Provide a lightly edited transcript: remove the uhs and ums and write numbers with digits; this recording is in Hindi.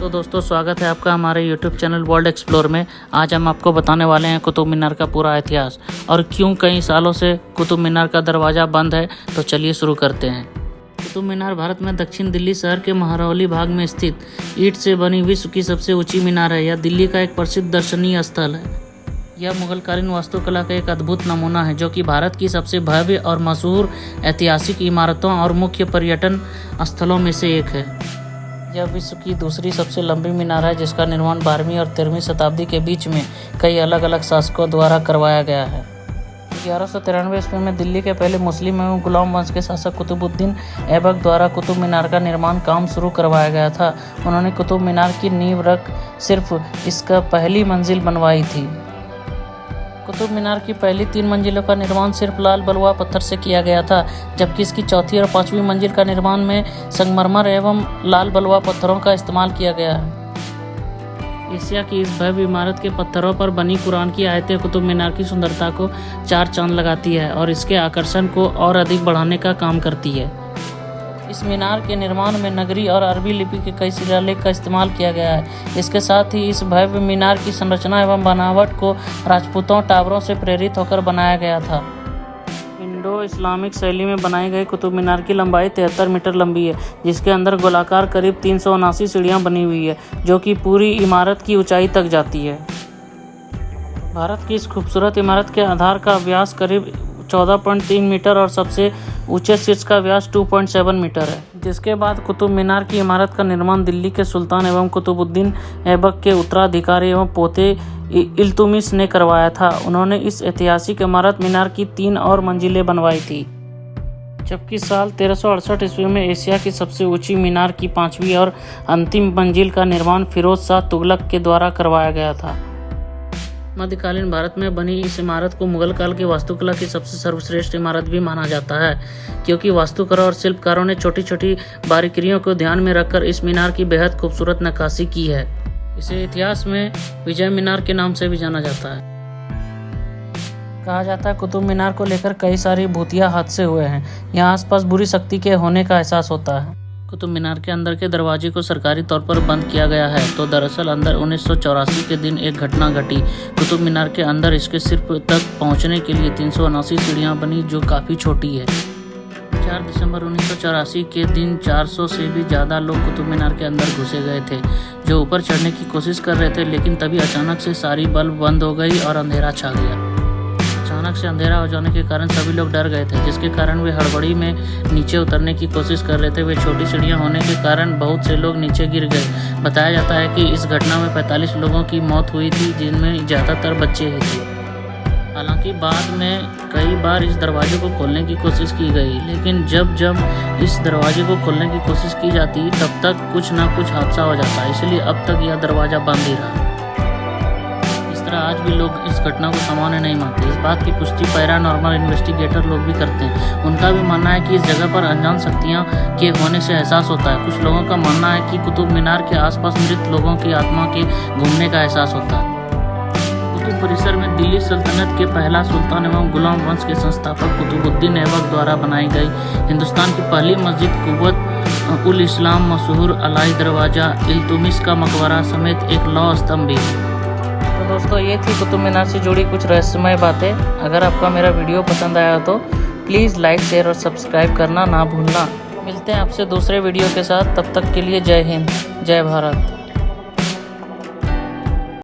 तो दोस्तों स्वागत है आपका हमारे YouTube चैनल वर्ल्ड एक्सप्लोर में। आज हम आपको बताने वाले हैं कुतुब मीनार का पूरा इतिहास और क्यों कई सालों से कुतुब मीनार का दरवाज़ा बंद है। तो चलिए शुरू करते हैं। कुतुब मीनार भारत में दक्षिण दिल्ली शहर के महरौली भाग में स्थित ईंट से बनी विश्व की सबसे ऊंची मीनार है। यह दिल्ली का एक प्रसिद्ध दर्शनीय स्थल है। यह मुगलकालीन वास्तुकला का एक अद्भुत नमूना है जो कि भारत की सबसे भव्य और मशहूर ऐतिहासिक इमारतों और मुख्य पर्यटन स्थलों में से एक है। यह विश्व की दूसरी सबसे लंबी मीनार है जिसका निर्माण 12वीं और 13वीं शताब्दी के बीच में कई अलग अलग शासकों द्वारा करवाया गया है। 1193 ईस्वी में दिल्ली के पहले मुस्लिम एवं गुलाम वंश के शासक कुतुबुद्दीन ऐबक द्वारा कुतुब मीनार का निर्माण काम शुरू करवाया गया था। उन्होंने कुतुब मीनार की नींव रख सिर्फ इसका पहली मंजिल बनवाई थी। कुतुब मीनार की पहली 3 मंजिलों का निर्माण सिर्फ लाल बलुआ पत्थर से किया गया था, जबकि इसकी चौथी और 5वीं मंजिल का निर्माण में संगमरमर एवं लाल बलुआ पत्थरों का इस्तेमाल किया गया है। एशिया की इस भव्य इमारत के पत्थरों पर बनी कुरान की आयतें कुतुब मीनार की सुंदरता को 4 चांद लगाती है और इसके आकर्षण को और अधिक बढ़ाने का काम करती है। इस मीनार के निर्माण में नगरी और अरबी लिपि के कई शिलालेख का इस्तेमाल किया गया है। इसके साथ ही इस भव्य मीनार की संरचना एवं बनावट को राजपूतों टावरों से प्रेरित होकर बनाया गया था। इंडो इस्लामिक शैली में बनाई गई कुतुब मीनार की लंबाई 73 मीटर लंबी है, जिसके अंदर गोलाकार करीब 379 सीढ़ियाँ बनी हुई है जो कि पूरी इमारत की ऊंचाई तक जाती है। भारत की इस खूबसूरत इमारत के आधार का व्यास करीब 14.3 मीटर और सबसे ऊंचे शीर्ष का व्यास 2.7 मीटर है। जिसके बाद कुतुब मीनार की इमारत का निर्माण दिल्ली के सुल्तान एवं कुतुबुद्दीन ऐबक के उत्तराधिकारी एवं पोते इल्तुमिश ने करवाया था। उन्होंने इस ऐतिहासिक इमारत मीनार की 3 और मंजिलें बनवाई थी, जबकि साल 1368 ईस्वी में एशिया की सबसे ऊंची मीनार की 5वीं और अंतिम मंजिल का निर्माण फिरोज शाह तुगलक के द्वारा करवाया गया था। मध्यकालीन भारत में बनी इस इमारत को मुगल काल की वास्तुकला की सबसे सर्वश्रेष्ठ इमारत भी माना जाता है, क्योंकि वास्तुकारों और शिल्पकारों ने छोटी छोटी बारीकियों को ध्यान में रखकर इस मीनार की बेहद खूबसूरत नक्काशी की है। इसे इतिहास में विजय मीनार के नाम से भी जाना जाता है। कहा जाता है कुतुब मीनार को लेकर कई सारी भूतिया हादसे हुए हैं। यहाँ आसपास बुरी शक्ति के होने का एहसास होता है। कुतुब मीनार के अंदर के दरवाजे को सरकारी तौर पर बंद किया गया है। तो दरअसल अंदर 1984 के दिन एक घटना घटी। कुतुब मीनार के अंदर इसके सिर्फ तक पहुंचने के लिए 379 सीढ़ियां बनी, जो काफ़ी छोटी है। 4 दिसंबर 1984 के दिन 400 से भी ज़्यादा लोग कुतुब मीनार के अंदर घुसे गए थे, जो ऊपर चढ़ने की कोशिश कर रहे थे, लेकिन तभी अचानक से सारी बल्ब बंद हो गई और अंधेरा छा गया। अचानक से अंधेरा हो जाने के कारण सभी लोग डर गए थे, जिसके कारण वे हड़बड़ी में नीचे उतरने की कोशिश कर रहे थे। वे छोटी सीढ़ियां होने के कारण बहुत से लोग नीचे गिर गए। बताया जाता है कि इस घटना में 45 लोगों की मौत हुई थी, जिनमें ज़्यादातर बच्चे ही थे। हालांकि बाद में कई बार इस दरवाजे को खोलने की कोशिश की गई, लेकिन जब इस दरवाजे को खोलने की कोशिश की जाती तब तक कुछ ना कुछ हादसा हो जाता, इसलिए अब तक यह दरवाज़ा बंद ही रहा। आज भी लोग इस घटना को सामान्य नहीं मानते। इस बात की पुष्टि पैरानॉर्मल इन्वेस्टिगेटर लोग भी करते हैं। उनका भी मानना है कि इस जगह पर अनजान शक्तियां के होने से एहसास होता है। कुछ लोगों का मानना है कि कुतुब मीनार के आसपास मृत लोगों की आत्मा के घूमने का एहसास होता है। कुतुब परिसर में दिल्ली सल्तनत के पहला सुल्तान एवं गुलाम वंश के संस्थापक कुतुबुद्दीन ऐबक द्वारा बनाई गई हिंदुस्तान की पहली मस्जिद कुव्वत उल इस्लाम, मशहूर अलाई दरवाजा, इल्तुमिश का मकबरा समेत एक लौह स्तंभ भी है। तो दोस्तों ये थी कुतुब मीनार से जुड़ी कुछ रहस्यमय बातें। अगर आपका मेरा वीडियो पसंद आया तो प्लीज़ लाइक, शेयर और सब्सक्राइब करना ना भूलना। मिलते हैं आपसे दूसरे वीडियो के साथ। तब तक के लिए जय हिंद, जय भारत।